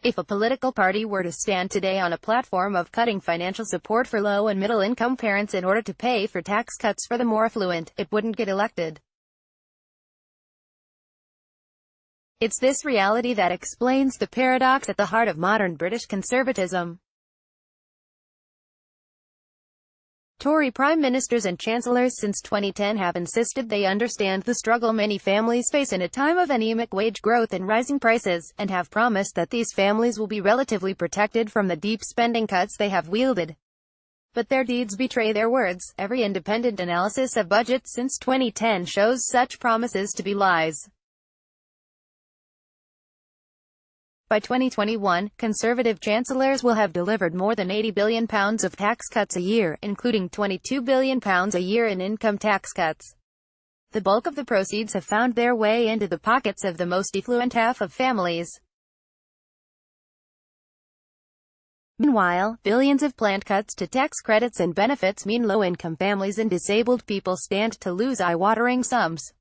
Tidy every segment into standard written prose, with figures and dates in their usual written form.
If a political party were to stand today on a platform of cutting financial support for low and middle-income parents in order to pay for tax cuts for the more affluent, it wouldn't get elected. It's this reality that explains the paradox at the heart of modern British conservatism. Tory prime ministers and chancellors since 2010 have insisted they understand the struggle many families face in a time of anaemic wage growth and rising prices, and have promised that these families will be relatively protected from the deep spending cuts they have wielded. But their deeds betray their words. Every independent analysis of budgets since 2010 shows such promises to be lies. By 2021, Conservative chancellors will have delivered more than £80 billion of tax cuts a year, including £22 billion a year in income tax cuts. The bulk of the proceeds have found their way into the pockets of the most affluent half of families. Meanwhile, billions of planned cuts to tax credits and benefits mean low-income families and disabled people stand to lose eye-watering sums.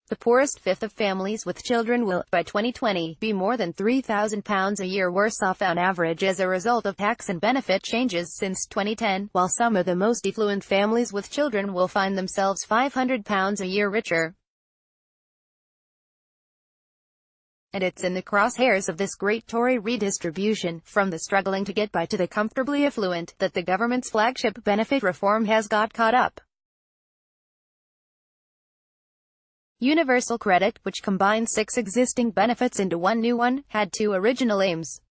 The poorest fifth of families with children will, by 2020, be more than £3,000 a year worse off on average as a result of tax and benefit changes since 2010, while some of the most affluent families with children will find themselves £500 a year richer. And it's in the crosshairs of this great Tory redistribution, from the struggling to get by to the comfortably affluent, that the government's flagship benefit reform has got caught up. Universal credit, which combines 6 existing benefits into one new one, had 2 original aims.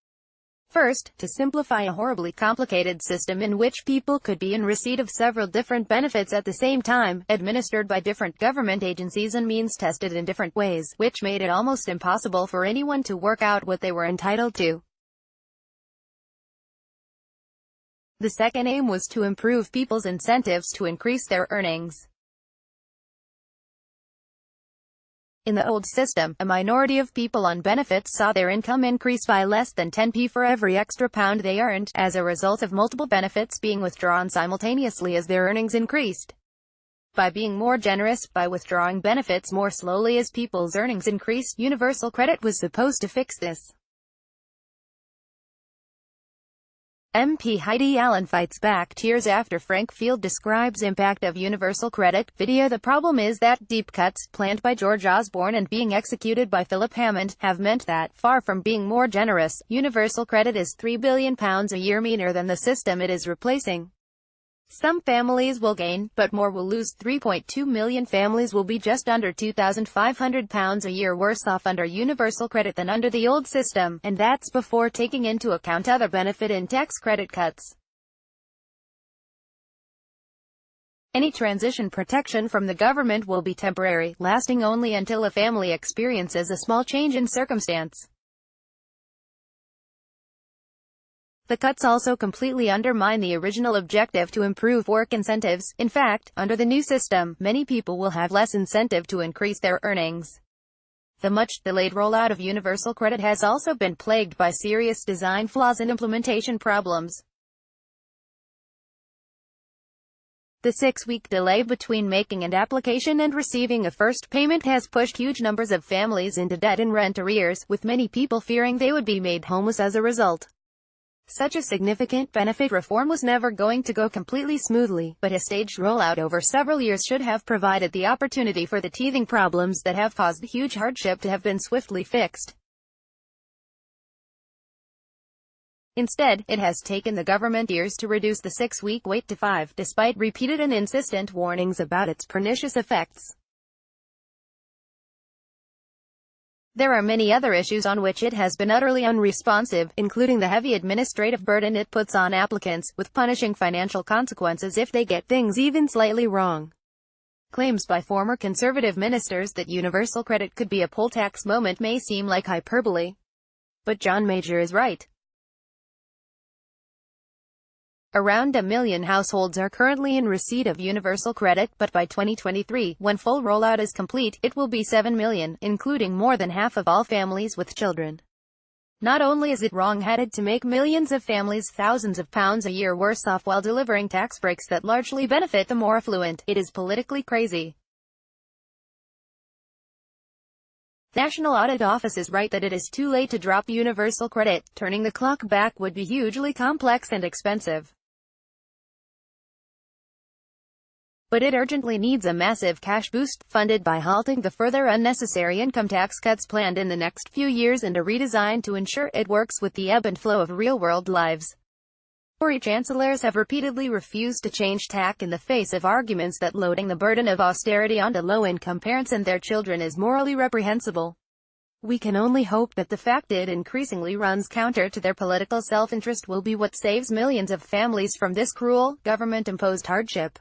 First, to simplify a horribly complicated system in which people could be in receipt of several different benefits at the same time, administered by different government agencies and means tested in different ways, which made it almost impossible for anyone to work out what they were entitled to. The second aim was to improve people's incentives to increase their earnings. In the old system, a minority of people on benefits saw their income increase by less than 10p for every extra pound they earned, as a result of multiple benefits being withdrawn simultaneously as their earnings increased. By being more generous, by withdrawing benefits more slowly as people's earnings increased, universal credit was supposed to fix this. MP Heidi Allen fights back tears after Frank Field describes impact of universal credit video. The problem is that deep cuts, planned by George Osborne and being executed by Philip Hammond, have meant that, far from being more generous, universal credit is £3 billion a year meaner than the system it is replacing. Some families will gain, but more will lose. 3.2 million families will be just under £2,500 a year worse off under universal credit than under the old system, and that's before taking into account other benefit and tax credit cuts. Any transition protection from the government will be temporary, lasting only until a family experiences a small change in circumstance. The cuts also completely undermine the original objective to improve work incentives. In fact, under the new system, many people will have less incentive to increase their earnings. The much-delayed rollout of universal credit has also been plagued by serious design flaws and implementation problems. The 6-week delay between making an application and receiving a first payment has pushed huge numbers of families into debt and rent arrears, with many people fearing they would be made homeless as a result. Such a significant benefit reform was never going to go completely smoothly, but a staged rollout over several years should have provided the opportunity for the teething problems that have caused huge hardship to have been swiftly fixed. Instead, it has taken the government years to reduce the 6-week wait to 5, despite repeated and insistent warnings about its pernicious effects. There are many other issues on which it has been utterly unresponsive, including the heavy administrative burden it puts on applicants, with punishing financial consequences if they get things even slightly wrong. Claims by former Conservative ministers that universal credit could be a poll tax moment may seem like hyperbole. But John Major is right. Around 1 million households are currently in receipt of universal credit, but by 2023, when full rollout is complete, it will be 7 million, including more than half of all families with children. Not only is it wrong-headed to make millions of families thousands of pounds a year worse off while delivering tax breaks that largely benefit the more affluent, it is politically crazy. The National Audit Office is right that it is too late to drop universal credit. Turning the clock back would be hugely complex and expensive. But it urgently needs a massive cash boost, funded by halting the further unnecessary income tax cuts planned in the next few years and a redesign to ensure it works with the ebb and flow of real-world lives. Tory chancellors have repeatedly refused to change tack in the face of arguments that loading the burden of austerity onto low-income parents and their children is morally reprehensible. We can only hope that the fact it increasingly runs counter to their political self-interest will be what saves millions of families from this cruel, government-imposed hardship.